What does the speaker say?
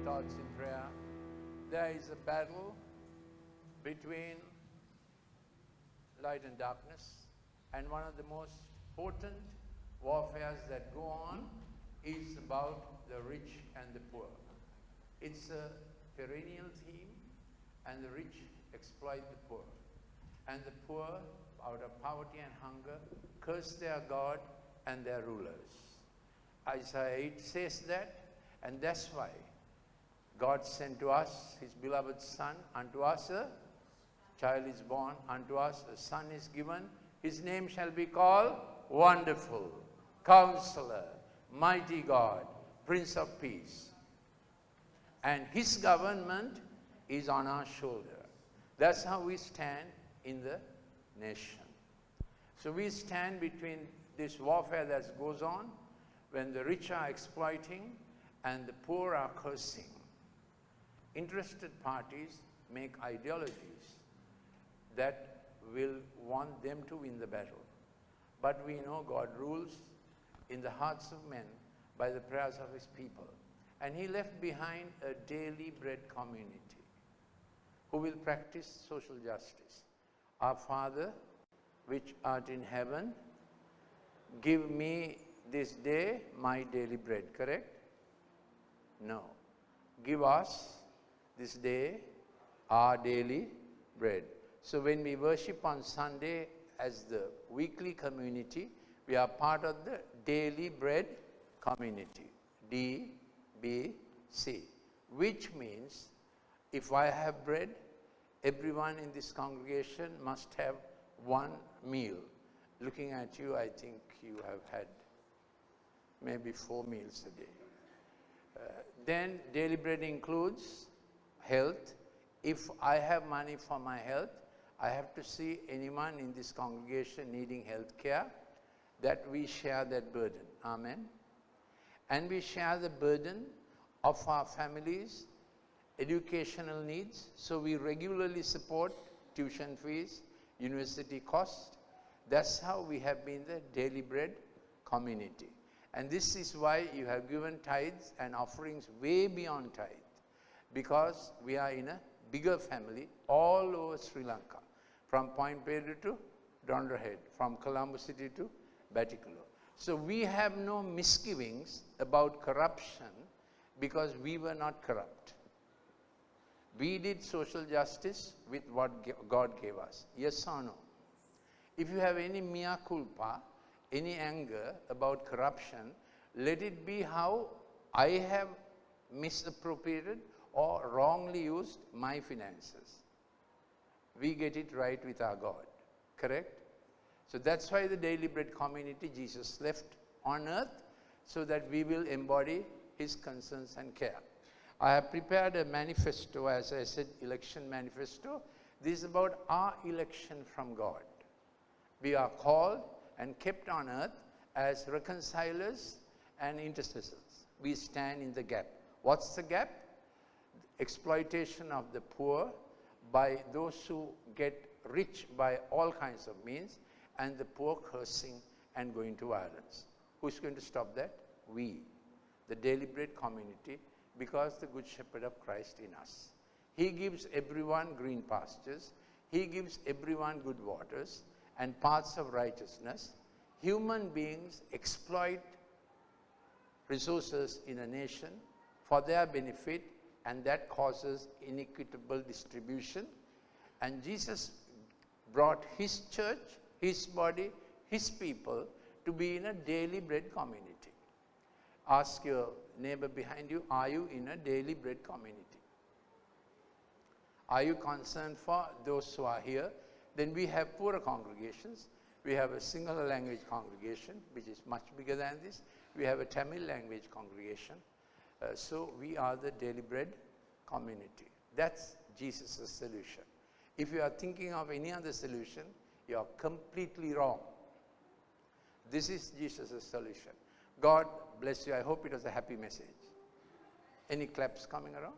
thoughts in prayer. There is a battle between light and darkness, and one of the most potent warfares that go on is about the rich and the poor. It's a perennial theme, and the rich exploit the poor. And the poor, out of poverty and hunger, curse their God and their rulers. Isaiah 8 says that, and that's why God sent to us His beloved Son. Unto us a child is born, unto us a son is given. His name shall be called Wonderful, Counselor, Mighty God, Prince of Peace. And His government is on our shoulder. That's how we stand in the nation. So we stand between this warfare that goes on when the rich are exploiting and the poor are cursing. Interested parties make ideologies that will want them to win the battle. But we know God rules in the hearts of men by the prayers of His people. And He left behind a daily bread community who will practice social justice. Our Father, which art in heaven, give me this day my daily bread, correct? No. Give us this day our daily bread. So when we worship on Sunday as the weekly community, we are part of the daily bread community, DBC, which means if I have bread, everyone in this congregation must have one meal. Looking at you, I think you have had maybe 4 meals a day. Then daily bread includes health. If I have money for my health, I have to see anyone in this congregation needing health care, that we share that burden. Amen. And we share the burden of our families' educational needs. So we regularly support tuition fees, university costs. That's how we have been the daily bread community. And this is why you have given tithes and offerings way beyond tithe, because we are in a bigger family all over Sri Lanka, from Point Pedro to Donderhead, from Colombo City to Batticaloa. So we have no misgivings about corruption because we were not corrupt. We did social justice with what God gave us. Yes or no? If you have any mea culpa, any anger about corruption, let it be how I have misappropriated or wrongly used my finances. We get it right with our God, correct? So that's why the daily bread community Jesus left on earth, so that we will embody His concerns and care. I have prepared a manifesto, as I said, election manifesto. This is about our election from God. We are called and kept on earth as reconcilers and intercessors. We stand in the gap. What's the gap? Exploitation of the poor by those who get rich by all kinds of means, and the poor cursing and going to violence. Who's going to stop that? We, the daily bread community, because the good shepherd of Christ in us. He gives everyone green pastures. He gives everyone good waters and paths of righteousness. Human beings exploit resources in a nation for their benefit, and that causes inequitable distribution. And Jesus brought His church, His body, His people to be in a daily bread community. Ask your neighbor behind you, are you in a daily bread community? Are you concerned for those who are here? Then we have poorer congregations. We have a single language congregation, which is much bigger than this. We have a Tamil language congregation. So we are the daily bread community. That's Jesus' solution. If you are thinking of any other solution, you are completely wrong. This is Jesus' solution. God bless you. I hope it was a happy message. Any claps coming around?